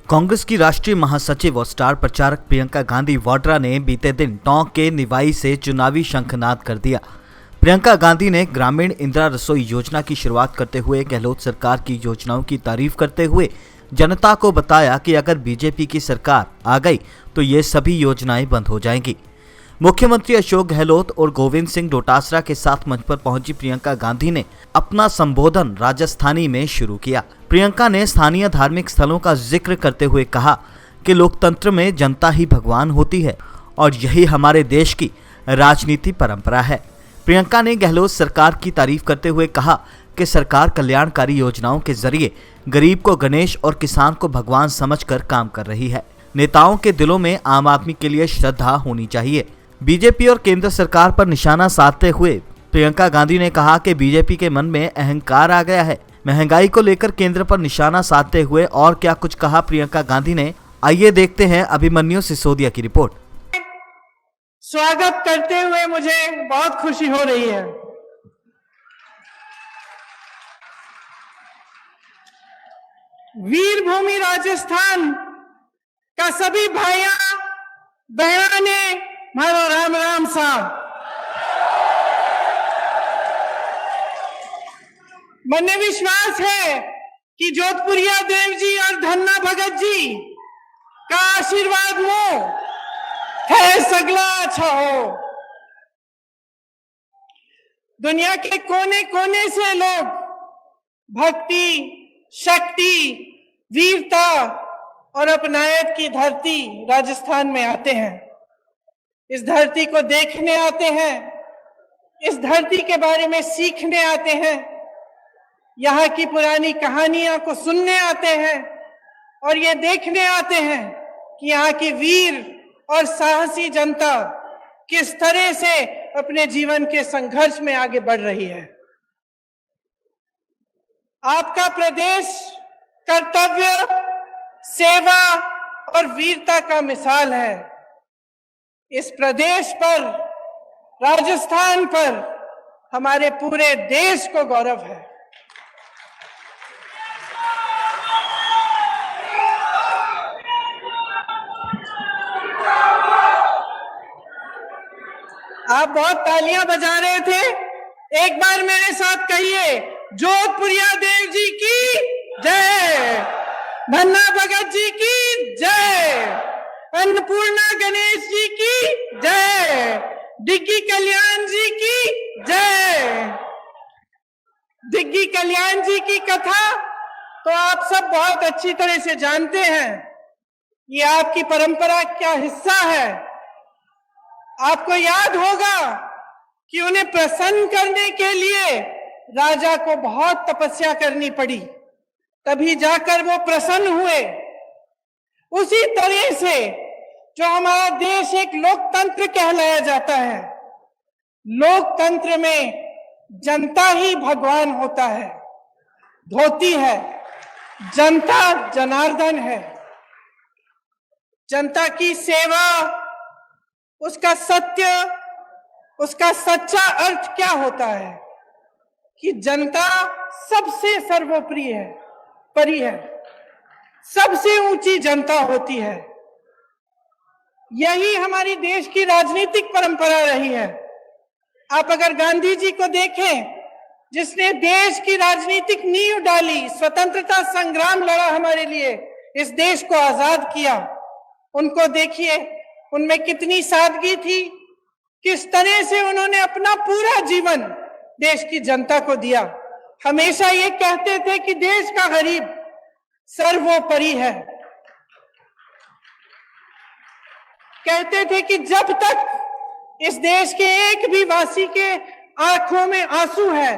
कांग्रेस की राष्ट्रीय महासचिव और स्टार प्रचारक प्रियंका गांधी वाड्रा ने बीते दिन टोंक के निवाई से चुनावी शंखनाद कर दिया। प्रियंका गांधी ने ग्रामीण इंदिरा रसोई योजना की शुरुआत करते हुए गहलोत सरकार की योजनाओं की तारीफ करते हुए जनता को बताया कि अगर बीजेपी की सरकार आ गई तो ये सभी योजनाएं बंद हो जाएंगी। मुख्यमंत्री अशोक गहलोत और गोविंद सिंह डोटासरा के साथ मंच पर पहुंची प्रियंका गांधी ने अपना संबोधन राजस्थानी में शुरू किया। प्रियंका ने स्थानीय धार्मिक स्थलों का जिक्र करते हुए कहा कि लोकतंत्र में जनता ही भगवान होती है और यही हमारे देश की राजनीति परंपरा है। प्रियंका ने गहलोत सरकार की तारीफ करते हुए कहा कि सरकार कल्याणकारी योजनाओं के जरिए गरीब को गणेश और किसान को भगवान समझकर काम कर रही है। नेताओं के दिलों में आम आदमी के लिए श्रद्धा होनी चाहिए। बीजेपी और केंद्र सरकार पर निशाना साधते हुए प्रियंका गांधी ने कहा कि बीजेपी के मन में अहंकार आ गया है। महंगाई को लेकर केंद्र पर निशाना साधते हुए और क्या कुछ कहा प्रियंका गांधी ने, आइए देखते हैं अभिमन्यु सिसोदिया की रिपोर्ट। स्वागत करते हुए मुझे बहुत खुशी हो रही है। वीर भूमि राजस्थान का सभी भाइयों बहनों ने मारो राम राम साहब। मने विश्वास है कि जोधपुरिया देव जी और धन्ना भगत जी का आशीर्वाद मो है सगला अच्छा हो। दुनिया के कोने कोने से लोग भक्ति, शक्ति, वीरता और अपनायत की धरती राजस्थान में आते हैं। इस धरती को देखने आते हैं, इस धरती के बारे में सीखने आते हैं, यहाँ की पुरानी कहानियां को सुनने आते हैं और ये देखने आते हैं कि यहाँ की वीर और साहसी जनता किस तरह से अपने जीवन के संघर्ष में आगे बढ़ रही है। आपका प्रदेश कर्तव्य, सेवा और वीरता का मिसाल है। इस प्रदेश पर, राजस्थान पर हमारे पूरे देश को गौरव है। आप बहुत तालियां बजा रहे थे, एक बार मेरे साथ कहिए, जोधपुरिया देव जी की जय, धन्ना भगत जी की जय, अन्नपूर्णा गणेश जी की जय, डिग्गी कल्याण जी की जय। डिग्गी कल्याण जी की कथा तो आप सब बहुत अच्छी तरह से जानते हैं। ये आपकी परंपरा का हिस्सा है। आपको याद होगा कि उन्हें प्रसन्न करने के लिए राजा को बहुत तपस्या करनी पड़ी, तभी जाकर वो प्रसन्न हुए। उसी तरह से जो हमारा देश एक लोकतंत्र कहलाया जाता है, लोकतंत्र में जनता ही भगवान होता है, धोती है, जनता जनार्दन है। जनता की सेवा, उसका सत्य, उसका सच्चा अर्थ क्या होता है कि जनता सबसे सर्वोपरि है, परी है, सबसे ऊंची जनता होती है। यही हमारी देश की राजनीतिक परंपरा रही है। आप अगर गांधी जी को देखें, जिसने देश की राजनीतिक नींव डाली, स्वतंत्रता संग्राम लड़ा हमारे लिए, इस देश को आजाद किया, उनको देखिए, उनमें कितनी सादगी थी, किस तरह से उन्होंने अपना पूरा जीवन देश की जनता को दिया। हमेशा ये कहते थे कि देश का गरीब सर्वोपरि है। कहते थे कि जब तक इस देश के एक भी वासी के आंखों में आंसू है,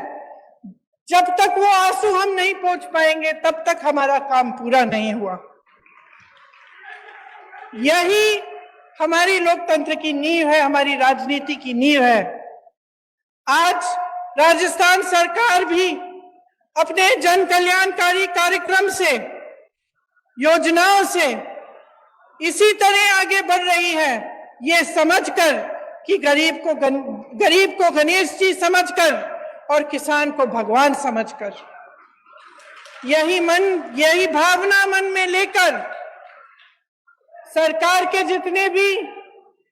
जब तक वो आंसू हम नहीं पहुंच पाएंगे, तब तक हमारा काम पूरा नहीं हुआ। यही हमारी लोकतंत्र की नींव है, हमारी राजनीति की नींव है। आज राजस्थान सरकार भी अपने जन कल्याणकारी कार्यक्रम से, योजनाओं से इसी तरह आगे बढ़ रही है, ये समझकर कि गरीब को गणेश जी समझकर और किसान को भगवान समझकर। यही भावना मन में लेकर सरकार के जितने भी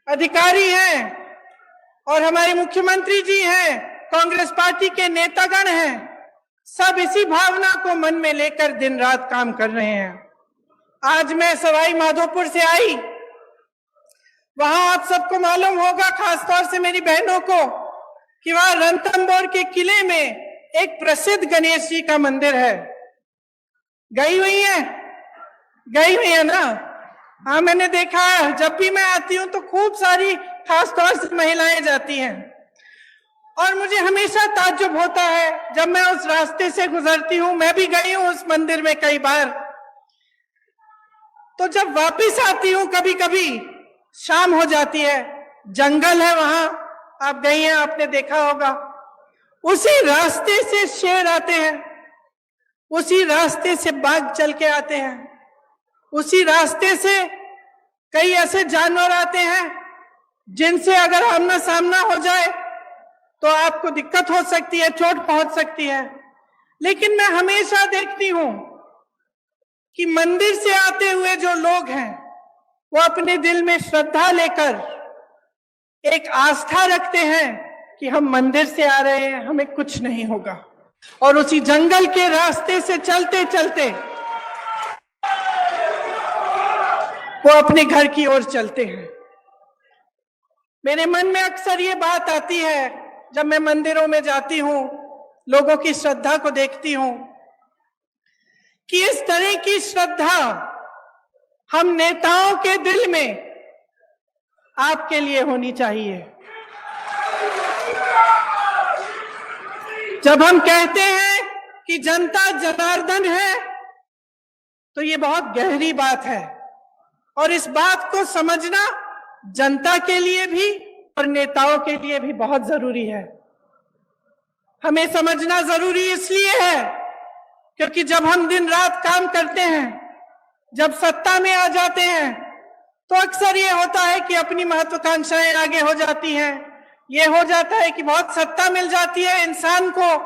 अधिकारी हैं और हमारे मुख्यमंत्री जी हैं, कांग्रेस पार्टी के नेतागण हैं, सब इसी भावना को मन में लेकर दिन रात काम कर रहे हैं। आज मैं सवाई माधोपुर से आई, वहां आप सबको मालूम होगा, खासतौर से मेरी बहनों को, कि वहां रणथंभौर के किले में एक प्रसिद्ध गणेश जी का मंदिर है। गई हुई है ना? हाँ, मैंने देखा है। जब भी मैं आती हूँ तो खूब सारी खासतौर से महिलाएं जाती हैं और मुझे हमेशा ताज्जुब होता है जब मैं उस रास्ते से गुजरती हूँ। मैं भी गई हूँ उस मंदिर में कई बार। तो जब वापस आती हूँ, कभी कभी शाम हो जाती है, जंगल है वहां, आप गई हैं, आपने देखा होगा। उसी रास्ते से शेर आते हैं, उसी रास्ते से बाघ चल के आते हैं, उसी रास्ते से कई ऐसे जानवर आते हैं जिनसे अगर आमना सामना हो जाए तो आपको दिक्कत हो सकती है, चोट पहुंच सकती है। लेकिन मैं हमेशा देखती हूं कि मंदिर से आते हुए जो लोग हैं वो अपने दिल में श्रद्धा लेकर एक आस्था रखते हैं कि हम मंदिर से आ रहे हैं, हमें कुछ नहीं होगा, और उसी जंगल के रास्ते से चलते चलते वो अपने घर की ओर चलते हैं। मेरे मन में अक्सर ये बात आती है जब मैं मंदिरों में जाती हूं, लोगों की श्रद्धा को देखती हूं, कि इस तरह की श्रद्धा हम नेताओं के दिल में आपके लिए होनी चाहिए। जब हम कहते हैं कि जनता जनार्दन है तो ये बहुत गहरी बात है, और इस बात को समझना जनता के लिए भी और नेताओं के लिए भी बहुत जरूरी है। हमें समझना जरूरी इसलिए है क्योंकि जब हम दिन रात काम करते हैं, जब सत्ता में आ जाते हैं, तो अक्सर ये होता है कि अपनी महत्वाकांक्षाएं आगे हो जाती हैं। ये हो जाता है कि बहुत सत्ता मिल जाती है इंसान को,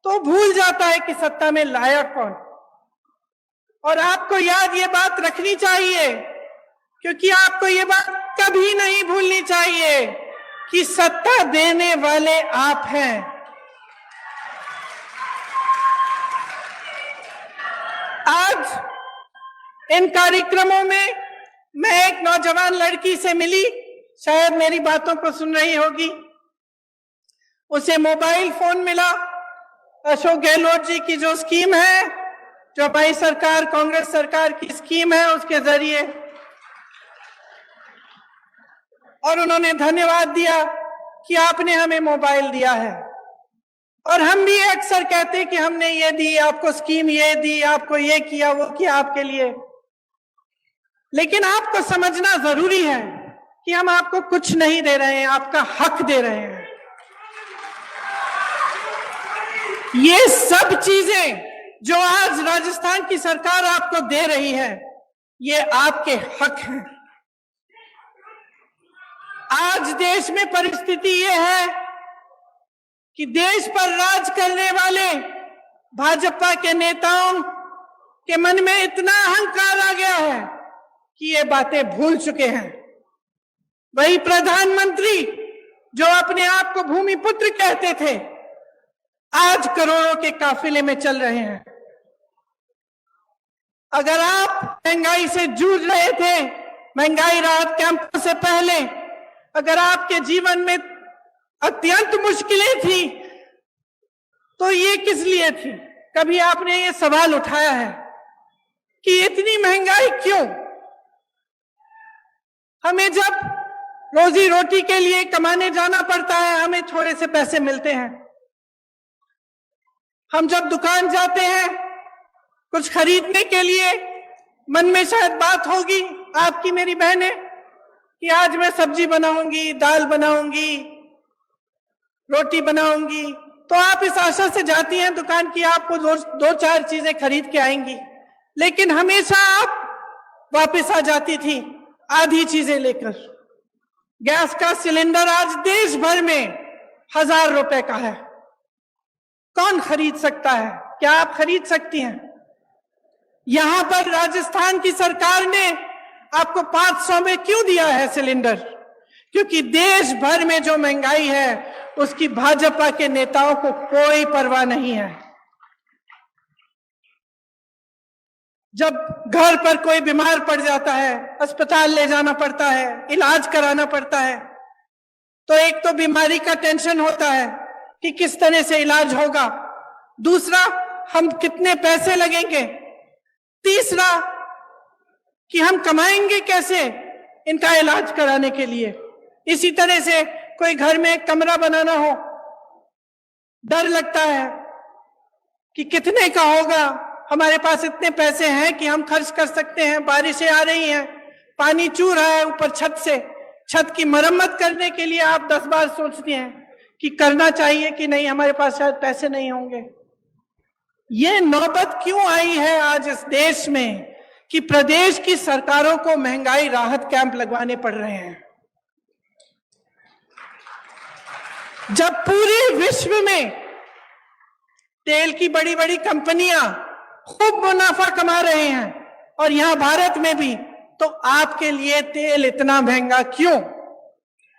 तो भूल जाता है कि सत्ता में लायक कौन। और आपको याद ये बात रखनी चाहिए, क्योंकि आपको ये बात कभी नहीं भूलनी चाहिए कि सत्ता देने वाले आप हैं। आज इन कार्यक्रमों में मैं एक नौजवान लड़की से मिली, शायद मेरी बातों को सुन रही होगी। उसे मोबाइल फोन मिला, अशोक गहलोत जी की जो स्कीम है, जो हमारी सरकार, कांग्रेस सरकार की स्कीम है, उसके जरिए, और उन्होंने धन्यवाद दिया कि आपने हमें मोबाइल दिया है। और हम भी अक्सर कहते हैं कि हमने ये दी, आपको स्कीम ये दी, आपको ये किया, वो किया आपके लिए। लेकिन आपको समझना जरूरी है कि हम आपको कुछ नहीं दे रहे हैं, आपका हक दे रहे हैं। ये सब चीजें जो आज राजस्थान की सरकार आपको दे रही है, ये आपके हक हैं। आज देश में परिस्थिति ये है कि देश पर राज करने वाले भाजपा के नेताओं के मन में इतना अहंकार आ गया है कि ये बातें भूल चुके हैं। वही प्रधानमंत्री जो अपने आप को भूमिपुत्र कहते थे, आज करोड़ों के काफिले में चल रहे हैं। अगर आप महंगाई से जूझ रहे थे, महंगाई राहत कैंपों से पहले, अगर आपके जीवन में अत्यंत मुश्किलें थी, तो ये किस लिए थी? कभी आपने ये सवाल उठाया है कि इतनी महंगाई क्यों? हमें जब रोजी रोटी के लिए कमाने जाना पड़ता है, हमें थोड़े से पैसे मिलते हैं। हम जब दुकान जाते हैं कुछ खरीदने के लिए, मन में शायद बात होगी आपकी, मेरी बहनें, कि आज मैं सब्जी बनाऊंगी, दाल बनाऊंगी, रोटी बनाऊंगी, तो आप इस आशा से जाती हैं दुकान की, आपको दो चार चीजें खरीद के आएंगी। लेकिन हमेशा आप वापस आ जाती थी आधी चीजें लेकर। गैस का सिलेंडर आज देश भर में 1000 रुपए का है। कौन खरीद सकता है? क्या आप खरीद सकती हैं? यहां पर राजस्थान की सरकार ने आपको 500 में क्यों दिया है सिलेंडर? क्योंकि देश भर में जो महंगाई है उसकी भाजपा के नेताओं को कोई परवाह नहीं है। जब घर पर कोई बीमार पड़ जाता है, अस्पताल ले जाना पड़ता है, इलाज कराना पड़ता है, तो एक तो बीमारी का टेंशन होता है कि किस तरह से इलाज होगा, दूसरा हम कितने पैसे लगेंगे, तीसरा कि हम कमाएंगे कैसे इनका इलाज कराने के लिए। इसी तरह से कोई घर में एक कमरा बनाना हो, डर लगता है कि कितने का होगा, हमारे पास इतने पैसे हैं कि हम खर्च कर सकते हैं, बारिशें आ रही हैं, पानी चू रहा है ऊपर छत से, छत की मरम्मत करने के लिए आप 10 बार सोचते हैं कि करना चाहिए कि नहीं, हमारे पास शायद पैसे नहीं होंगे। ये नौबत क्यों आई है आज इस देश में कि प्रदेश की सरकारों को महंगाई राहत कैंप लगवाने पड़ रहे हैं, जब पूरे विश्व में तेल की बड़ी बड़ी कंपनियां खूब मुनाफा कमा रहे हैं और यहां भारत में भी, तो आपके लिए तेल इतना महंगा क्यों?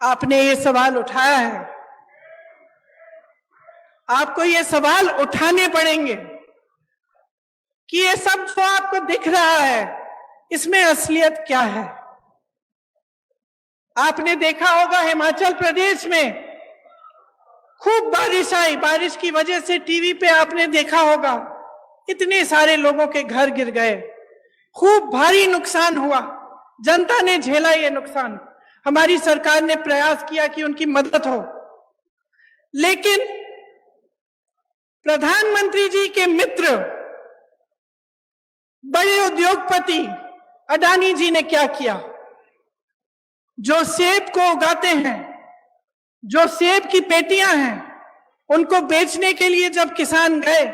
आपने ये सवाल उठाया है, आपको ये सवाल उठाने पड़ेंगे कि ये सब जो आपको दिख रहा है इसमें असलियत क्या है। आपने देखा होगा हिमाचल प्रदेश में खूब बारिश आई, बारिश की वजह से टीवी पे आपने देखा होगा इतने सारे लोगों के घर गिर गए, खूब भारी नुकसान हुआ, जनता ने झेला ये नुकसान। हमारी सरकार ने प्रयास किया कि उनकी मदद हो, लेकिन प्रधानमंत्री जी के मित्र बड़े उद्योगपति अडानी जी ने क्या किया? जो सेब को उगाते हैं, जो सेब की पेटियां हैं, उनको बेचने के लिए जब किसान गए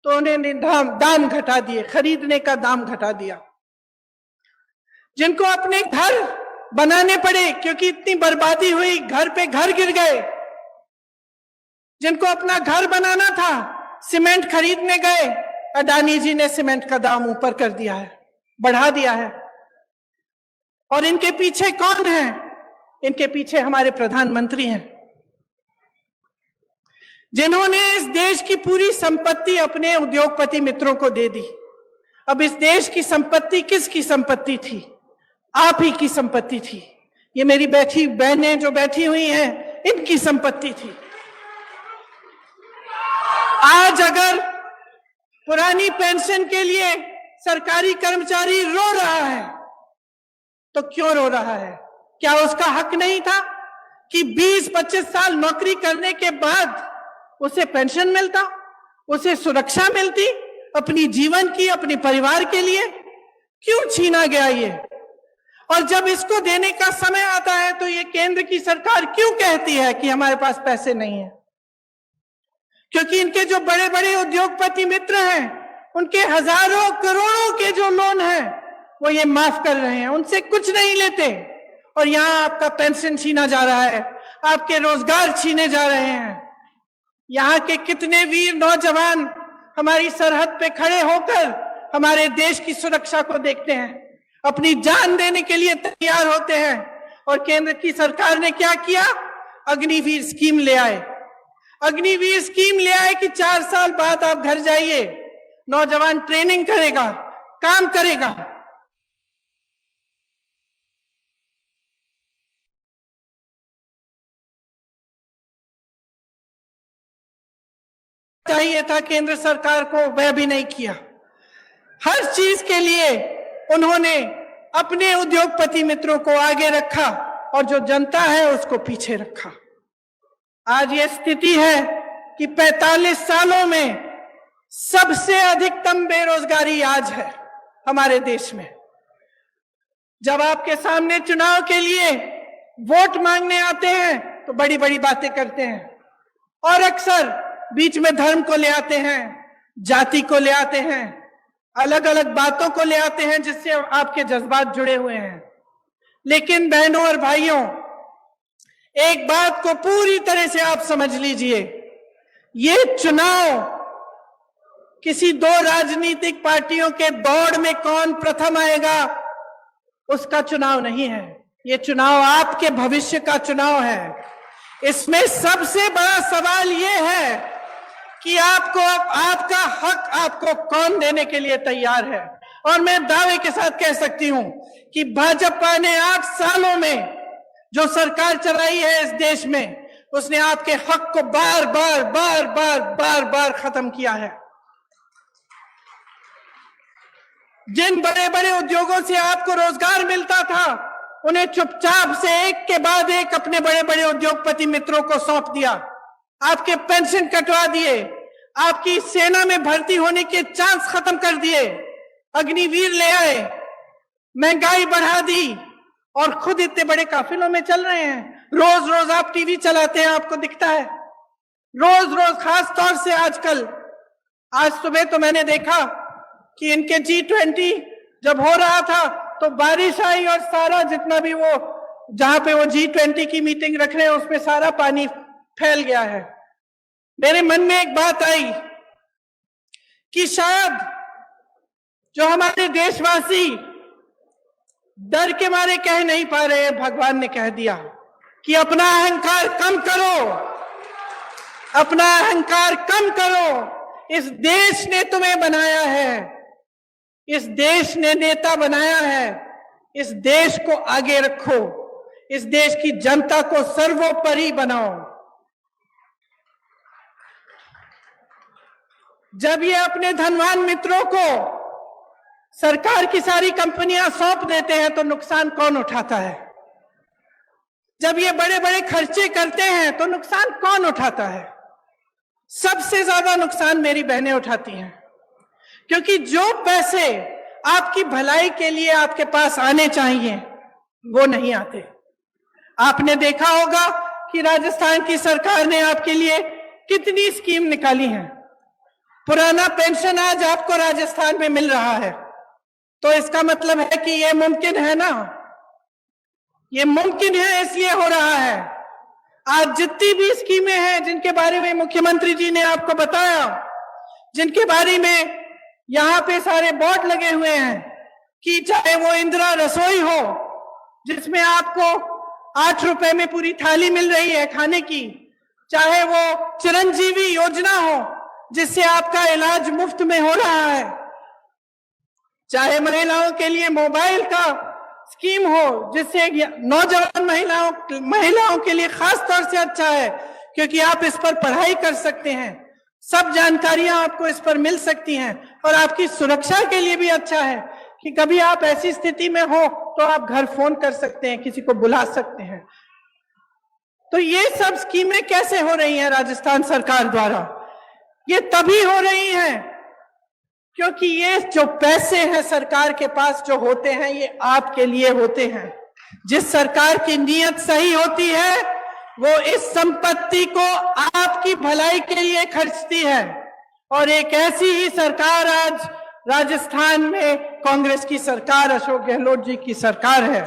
तो उन्होंने दाम घटा दिए, खरीदने का दाम घटा दिया। जिनको अपने घर बनाने पड़े क्योंकि इतनी बर्बादी हुई, घर पे घर गिर गए, जिनको अपना घर बनाना था, सीमेंट खरीदने गए, अडानी जी ने सीमेंट का दाम ऊपर कर दिया है, बढ़ा दिया है। और इनके पीछे कौन है? इनके पीछे हमारे प्रधानमंत्री हैं, जिन्होंने इस देश की पूरी संपत्ति अपने उद्योगपति मित्रों को दे दी। अब इस देश की संपत्ति किसकी संपत्ति थी? आप ही की संपत्ति थी। ये मेरी बैठी बहनें जो बैठी हुई हैं, इनकी संपत्ति थी। आज अगर पुरानी पेंशन के लिए सरकारी कर्मचारी रो रहा है तो क्यों रो रहा है? क्या उसका हक नहीं था कि 20-25 साल नौकरी करने के बाद उसे पेंशन मिलता, उसे सुरक्षा मिलती अपनी जीवन की, अपने परिवार के लिए? क्यों छीना गया ये? और जब इसको देने का समय आता है तो ये केंद्र की सरकार क्यों कहती है कि हमारे पास पैसे नहीं है? क्योंकि इनके जो बड़े बड़े उद्योगपति मित्र हैं, उनके हजारों करोड़ों के जो लोन हैं वो ये माफ कर रहे हैं, उनसे कुछ नहीं लेते। और यहां आपका पेंशन छीना जा रहा है, आपके रोजगार छीने जा रहे हैं। यहाँ के कितने वीर नौजवान हमारी सरहद पे खड़े होकर हमारे देश की सुरक्षा को देखते हैं, अपनी जान देने के लिए तैयार होते हैं। और केंद्र की सरकार ने क्या किया? अग्निवीर स्कीम ले आए। अग्निवीर स्कीम ले आए कि 4 साल बाद आप घर जाइए, नौजवान ट्रेनिंग करेगा, काम करेगा। चाहिए था केंद्र सरकार को, वह भी नहीं किया। हर चीज के लिए उन्होंने अपने उद्योगपति मित्रों को आगे रखा और जो जनता है उसको पीछे रखा। आज ये स्थिति है कि 45 सालों में सबसे अधिकतम बेरोजगारी आज है हमारे देश में। जब आपके सामने चुनाव के लिए वोट मांगने आते हैं तो बड़ी बड़ी बातें करते हैं और अक्सर बीच में धर्म को ले आते हैं, जाति को ले आते हैं, अलग अलग बातों को ले आते हैं जिससे आपके जज्बात जुड़े हुए हैं। लेकिन बहनों और भाइयों, एक बात को पूरी तरह से आप समझ लीजिए, ये चुनाव किसी 2 राजनीतिक पार्टियों के दौड़ में कौन प्रथम आएगा उसका चुनाव नहीं है, ये चुनाव आपके भविष्य का चुनाव है। इसमें सबसे बड़ा सवाल ये है कि आपको आपका हक आपको कौन देने के लिए तैयार है। और मैं दावे के साथ कह सकती हूं कि भाजपा ने 8 सालों में जो सरकार चलाई है इस देश में, उसने आपके हक को बार बार खत्म किया है। जिन बड़े बड़े उद्योगों से आपको रोजगार मिलता था, उन्हें चुपचाप से एक के बाद एक अपने बड़े बड़े उद्योगपति मित्रों को सौंप दिया। आपके पेंशन कटवा दिए, आपकी सेना में भर्ती होने के चांस खत्म कर दिए, अग्निवीर ले आए, महंगाई बढ़ा दी और खुद इतने बड़े काफिलों में चल रहे हैं। रोज रोज आप टीवी चलाते हैं, आपको दिखता है रोज रोज, खास तौर से आजकल। आज सुबह तो मैंने देखा कि इनके G20 जब हो रहा था तो बारिश आई और सारा जितना भी वो जहां पे वो G20 की मीटिंग रख रहे हैं उसमें सारा पानी फैल गया है। मेरे मन में एक बात आई कि शायद जो हमारे देशवासी डर के मारे कह नहीं पा रहे हैं, भगवान ने कह दिया कि अपना अहंकार कम करो, अपना अहंकार कम करो। इस देश ने तुम्हें बनाया है, इस देश ने नेता बनाया है, इस देश को आगे रखो, इस देश की जनता को सर्वोपरि बनाओ। जब ये अपने धनवान मित्रों को सरकार की सारी कंपनियां सौंप देते हैं तो नुकसान कौन उठाता है? जब ये बड़े बड़े खर्चे करते हैं तो नुकसान कौन उठाता है? सबसे ज्यादा नुकसान मेरी बहनें उठाती हैं, क्योंकि जो पैसे आपकी भलाई के लिए आपके पास आने चाहिए वो नहीं आते। आपने देखा होगा कि राजस्थान की सरकार ने आपके लिए कितनी स्कीम निकाली है। पुराना पेंशन आज आपको राजस्थान में मिल रहा है, तो इसका मतलब है कि ये मुमकिन है ना, ये मुमकिन है इसलिए हो रहा है। आज जितनी भी स्कीमें हैं जिनके बारे में मुख्यमंत्री जी ने आपको बताया, जिनके बारे में यहां पे सारे बोर्ड लगे हुए हैं, कि चाहे वो इंदिरा रसोई हो जिसमें आपको 8 रुपए में पूरी थाली मिल रही है खाने की, चाहे वो चिरंजीवी योजना हो जिससे आपका इलाज मुफ्त में हो रहा है, चाहे महिलाओं के लिए मोबाइल का स्कीम हो जिससे नौजवान महिलाओं के लिए खास तौर से अच्छा है क्योंकि आप इस पर पढ़ाई कर सकते हैं, सब जानकारियां आपको इस पर मिल सकती हैं, और आपकी सुरक्षा के लिए भी अच्छा है कि कभी आप ऐसी स्थिति में हो तो आप घर फोन कर सकते हैं, किसी को बुला सकते हैं। तो ये सब स्कीमें कैसे हो रही हैं राजस्थान सरकार द्वारा? ये तभी हो रही हैं क्योंकि ये जो पैसे हैं सरकार के पास जो होते हैं ये आपके लिए होते हैं। जिस सरकार की नीयत सही होती है वो इस संपत्ति को आपकी भलाई के लिए खर्चती है, और एक ऐसी ही सरकार आज राजस्थान में कांग्रेस की सरकार, अशोक गहलोत जी की सरकार है।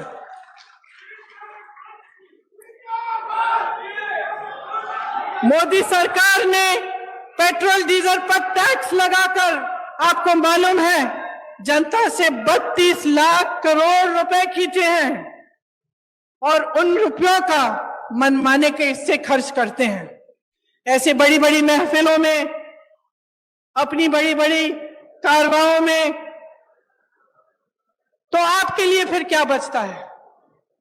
मोदी सरकार ने पेट्रोल डीजल पर टैक्स लगाकर, आपको मालूम है, जनता से 32 लाख करोड़ रुपए खींचे हैं, और उन रुपयों का मनमाने के हिस्से खर्च करते हैं। ऐसे बड़ी बड़ी महफिलों में, अपनी बड़ी बड़ी कारवाओं में, तो आपके लिए फिर क्या बचता है?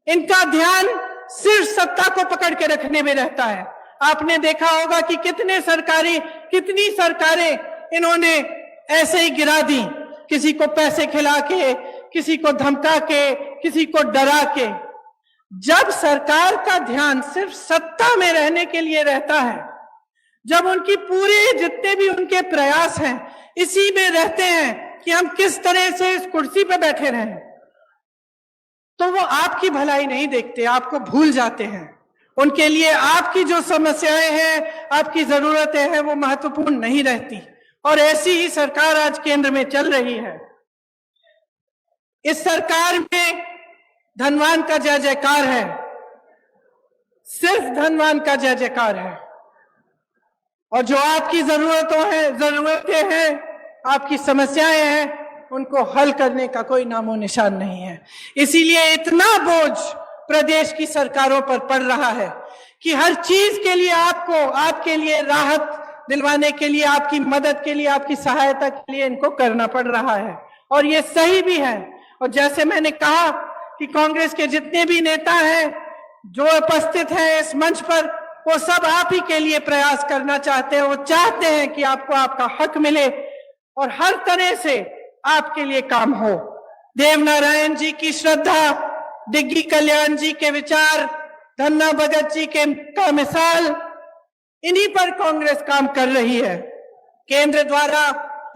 इनका ध्यान सिर्फ सत्ता को पकड़ के रखने में रहता है। आपने देखा होगा कि कितनी सरकारें इन्होंने ऐसे ही गिरा दी, किसी को पैसे खिला के, किसी को धमका के, किसी को डरा के। जब सरकार का ध्यान सिर्फ सत्ता में रहने के लिए रहता है, जब उनकी पूरे जितने भी उनके प्रयास हैं इसी में रहते हैं कि हम किस तरह से इस कुर्सी पे बैठे रहें, तो वो आपकी भलाई नहीं देखते, आपको भूल जाते हैं। उनके लिए आपकी जो समस्याएं हैं, आपकी जरूरतें हैं, वो महत्वपूर्ण नहीं रहती। और ऐसी ही सरकार आज केंद्र में चल रही है। इस सरकार में धनवान का जय जयकार है, सिर्फ धनवान का जय जयकार है, और जो आपकी जरूरतें हैं, आपकी समस्याएं हैं, उनको हल करने का कोई नामो निशान नहीं है। इसीलिए इतना बोझ प्रदेश की सरकारों पर पड़ रहा है कि हर चीज के लिए आपके लिए राहत दिलवाने के लिए, आपकी मदद के लिए, आपकी सहायता के लिए इनको करना पड़ रहा है, और ये सही भी है। और जैसे मैंने कहा कि कांग्रेस के जितने भी नेता हैं जो उपस्थित हैं इस मंच पर, वो सब आप ही के लिए प्रयास करना चाहते हैं। वो चाहते हैं कि आपको आपका हक मिले और हर तरह से आपके लिए काम हो। देवनारायण जी की श्रद्धा, डिग्गी कल्याण जी के विचार, धन्ना भगत जी का मिसाल, इन्हीं पर कांग्रेस काम कर रही है। केंद्र द्वारा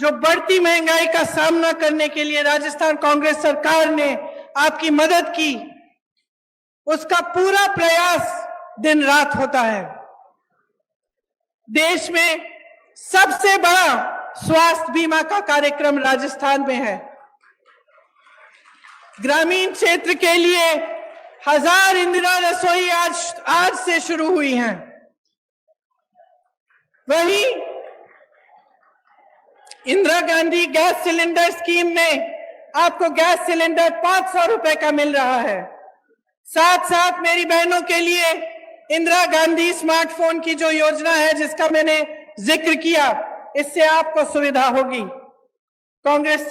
जो बढ़ती महंगाई का सामना करने के लिए राजस्थान कांग्रेस सरकार ने आपकी मदद की, उसका पूरा प्रयास दिन रात होता है। देश में सबसे बड़ा स्वास्थ्य बीमा का कार्यक्रम राजस्थान में है। ग्रामीण क्षेत्र के लिए 1000 इंदिरा रसोई आज से शुरू हुई हैं। वहीं Indira Gandhi gas cylinder scheme में आपको गैस सिलेंडर 500 रुपए का मिल रहा है। साथ साथ मेरी बहनों के लिए इंदिरा गांधी स्मार्टफोन की जो योजना है, जिसका मैंने जिक्र किया, इससे आपको सुविधा होगी। कांग्रेस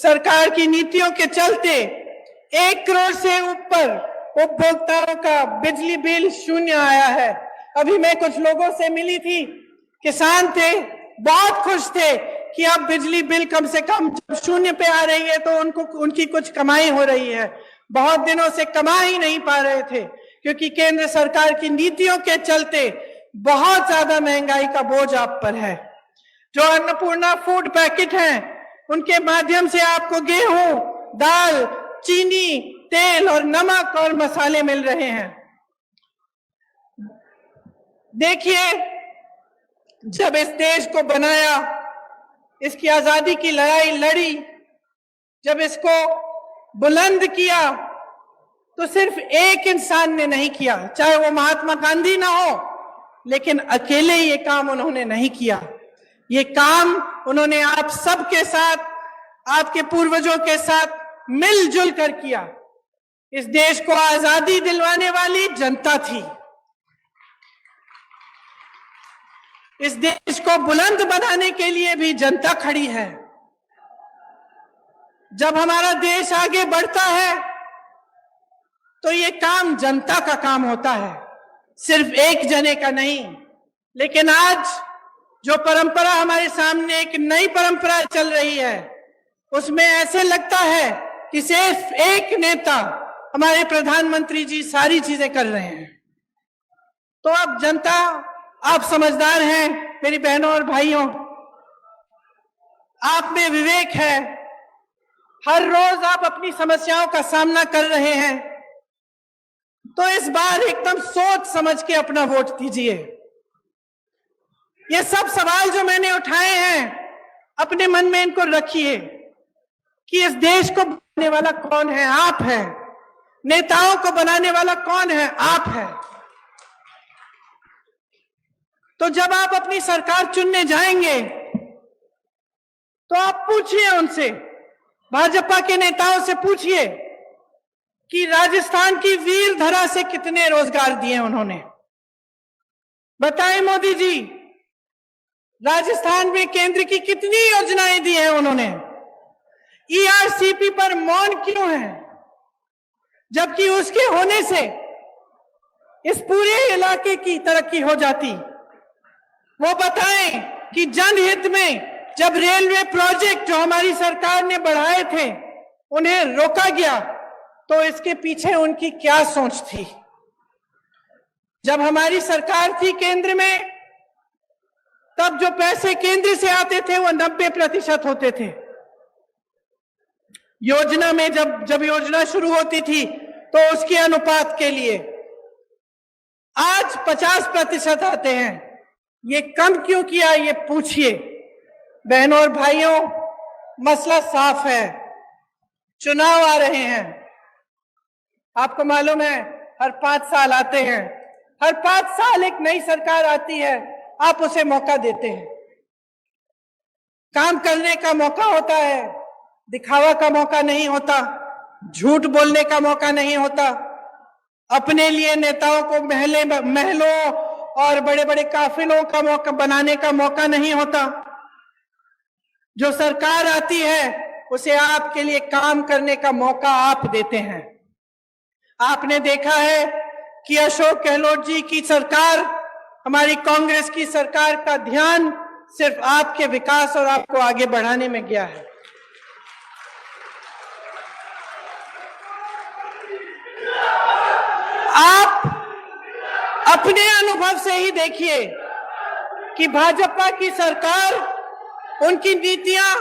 सरकार की नीतियों के चलते 1 करोड़ से ऊपर उपभोक्ताओं का बिजली बिल शून्य आया है। अभी मैं कुछ लोगों से मिली थी, किसान थे, बहुत खुश थे कि अब बिजली बिल कम से कम जब शून्य पे आ रही है तो उनकी कुछ कमाई हो रही है। बहुत दिनों से कमा ही नहीं पा रहे थे, क्योंकि केंद्र सरकार की नीतियों के चलते बहुत ज्यादा महंगाई का बोझ आप पर है। जो अन्नपूर्णा फूड पैकेट हैं, उनके माध्यम से आपको गेहूं, दाल, चीनी, तेल और नमक और मसाले मिल रहे हैं। देखिए, जब इस देश को बनाया, इसकी आजादी की लड़ाई लड़ी, जब इसको बुलंद किया, तो सिर्फ एक इंसान ने नहीं किया, चाहे वो महात्मा गांधी ना हो, लेकिन अकेले ये काम उन्होंने नहीं किया। ये काम उन्होंने आप सबके साथ, आपके पूर्वजों के साथ मिलजुल कर किया। इस देश को आजादी दिलवाने वाली जनता थी। इस देश को बुलंद बनाने के लिए भी जनता खड़ी है। जब हमारा देश आगे बढ़ता है तो ये काम जनता का काम होता है, सिर्फ एक जने का नहीं। लेकिन आज जो परंपरा हमारे सामने एक नई परंपरा चल रही है, उसमें ऐसे लगता है कि सिर्फ एक नेता, हमारे प्रधानमंत्री जी, सारी चीजें कर रहे हैं। तो अब जनता, आप समझदार हैं मेरी बहनों और भाइयों, आप में विवेक है। हर रोज आप अपनी समस्याओं का सामना कर रहे हैं, तो इस बार एकदम सोच समझ के अपना वोट दीजिए। ये सब सवाल जो मैंने उठाए हैं, अपने मन में इनको रखिए कि इस देश को बनाने वाला कौन है? आप हैं। नेताओं को बनाने वाला कौन है? आप हैं। तो जब आप अपनी सरकार चुनने जाएंगे तो आप पूछिए उनसे, भाजपा के नेताओं से पूछिए कि राजस्थान की वीर धरा से कितने रोजगार दिए उन्होंने। बताएं मोदी जी, राजस्थान में केंद्र की कितनी योजनाएं दी हैं उन्होंने। ईआरसीपी पर मौन क्यों है, जबकि उसके होने से इस पूरे इलाके की तरक्की हो जाती। वो बताएं कि जनहित में जब रेलवे प्रोजेक्ट जो हमारी सरकार ने बढ़ाए थे उन्हें रोका गया, तो इसके पीछे उनकी क्या सोच थी। जब हमारी सरकार थी केंद्र में, तब जो पैसे केंद्र से आते थे वो 90% होते थे। योजना में जब योजना शुरू होती थी तो उसके अनुपात के लिए आज 50% आते हैं। ये कम क्यों किया, ये पूछिए। बहनों और भाइयों, मसला साफ है। चुनाव आ रहे हैं, आपको मालूम है, हर 5 साल आते हैं। हर 5 साल एक नई सरकार आती है, आप उसे मौका देते हैं, काम करने का मौका होता है। दिखावा का मौका नहीं होता, झूठ बोलने का मौका नहीं होता, अपने लिए नेताओं को महलों और बड़े बड़े काफिलों का मौका बनाने का मौका नहीं होता। जो सरकार आती है उसे आपके लिए काम करने का मौका आप देते हैं। आपने देखा है कि अशोक गहलोत जी की सरकार, हमारी कांग्रेस की सरकार का ध्यान सिर्फ आपके विकास और आपको आगे बढ़ाने में गया है। आप अपने अनुभव से ही देखिए कि भाजपा की सरकार, उनकी नीतियां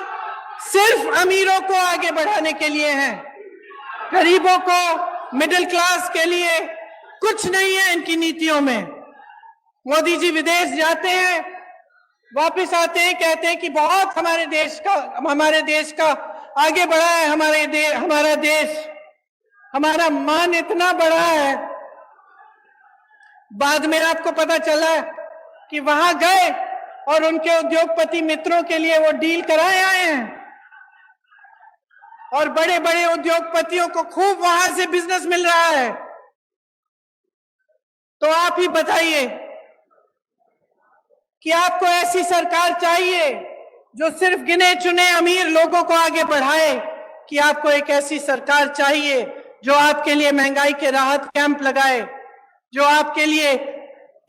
सिर्फ अमीरों को आगे बढ़ाने के लिए हैं, गरीबों को, मिडिल क्लास के लिए कुछ नहीं है इनकी नीतियों में। मोदी जी विदेश जाते हैं, वापस आते हैं, कहते हैं कि बहुत हमारे देश का आगे बढ़ा है, हमारा देश, हमारा मान इतना बड़ा है। बाद में आपको पता चला कि वहां गए और उनके उद्योगपति मित्रों के लिए वो डील कराए आए हैं और बड़े बड़े उद्योगपतियों को खूब वहां से बिजनेस मिल रहा है। तो आप ही बताइए कि आपको ऐसी सरकार चाहिए जो सिर्फ गिने चुने अमीर लोगों को आगे बढ़ाए, कि आपको एक ऐसी सरकार चाहिए जो आपके लिए महंगाई के राहत कैंप लगाए, जो आपके लिए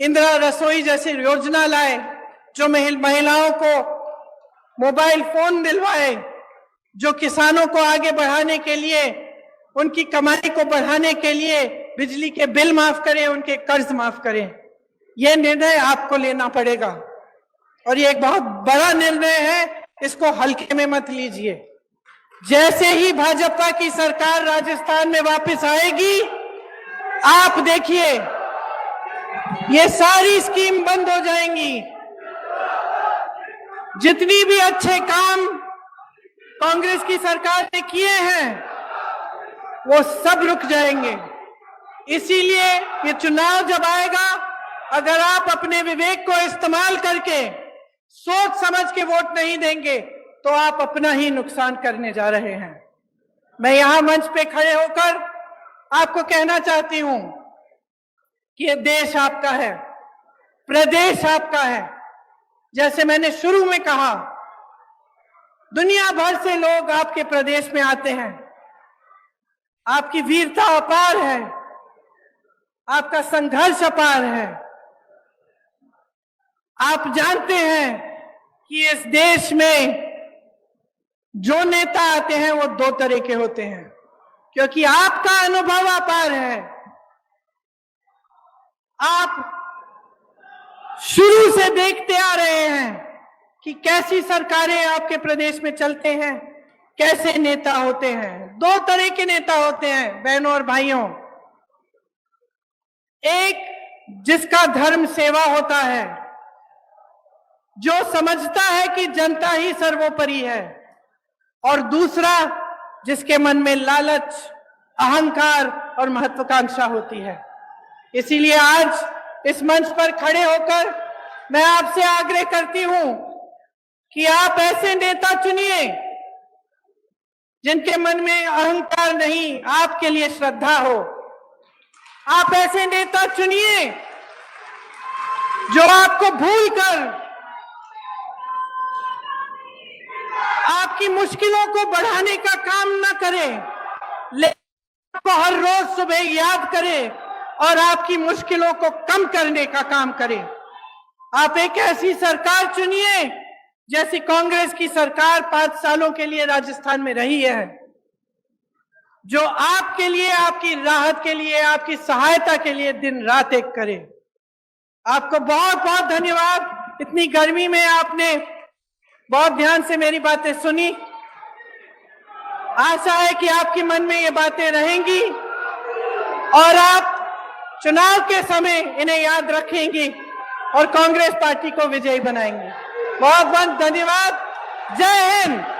इंदिरा रसोई जैसी योजना लाए, जो महिलाओं को मोबाइल फोन दिलवाए, जो किसानों को आगे बढ़ाने के लिए, उनकी कमाई को बढ़ाने के लिए बिजली के बिल माफ करें, उनके कर्ज माफ करें। यह निर्णय आपको लेना पड़ेगा और ये एक बहुत बड़ा निर्णय है, इसको हल्के में मत लीजिए। जैसे ही भाजपा की सरकार राजस्थान में वापस आएगी, आप देखिए ये सारी स्कीम बंद हो जाएंगी। जितनी भी अच्छे काम कांग्रेस की सरकार ने किए हैं वो सब रुक जाएंगे। इसीलिए ये चुनाव जब आएगा, अगर आप अपने विवेक को इस्तेमाल करके सोच समझ के वोट नहीं देंगे तो आप अपना ही नुकसान करने जा रहे हैं। मैं यहां मंच पे खड़े होकर आपको कहना चाहती हूं कि ये देश आपका है, प्रदेश आपका है। जैसे मैंने शुरू में कहा, दुनिया भर से लोग आपके प्रदेश में आते हैं। आपकी वीरता अपार है, आपका संघर्ष अपार है। आप जानते हैं कि इस देश में जो नेता आते हैं वो दो तरह के होते हैं, क्योंकि आपका अनुभव अपार है। आप शुरू से देखते आ रहे हैं कि कैसी सरकारें आपके प्रदेश में चलते हैं, कैसे नेता होते हैं। दो तरह के नेता होते हैं बहनों और भाइयों। एक जिसका धर्म सेवा होता है, जो समझता है कि जनता ही सर्वोपरि है, और दूसरा जिसके मन में लालच, अहंकार और महत्वाकांक्षा होती है। इसीलिए आज इस मंच पर खड़े होकर मैं आपसे आग्रह करती हूं कि आप ऐसे नेता चुनिए जिनके मन में अहंकार नहीं, आपके लिए श्रद्धा हो। आप ऐसे नेता चुनिए जो आपको भूलकर आपकी मुश्किलों को बढ़ाने का काम ना करे, लेकिन आपको हर रोज सुबह याद करे और आपकी मुश्किलों को कम करने का काम करे। आप एक ऐसी सरकार चुनिए जैसी कांग्रेस की सरकार 5 सालों के लिए राजस्थान में रही है, जो आपके लिए, आपकी राहत के लिए, आपकी सहायता के लिए दिन रात एक करे। आपको बहुत बहुत धन्यवाद। इतनी गर्मी में आपने बहुत ध्यान से मेरी बातें सुनी। आशा है कि आपके मन में ये बातें रहेंगी और आप चुनाव के समय इन्हें याद रखेंगे और कांग्रेस पार्टी को विजयी बनाएंगे। बहुत बहुत धन्यवाद। जय हिंद।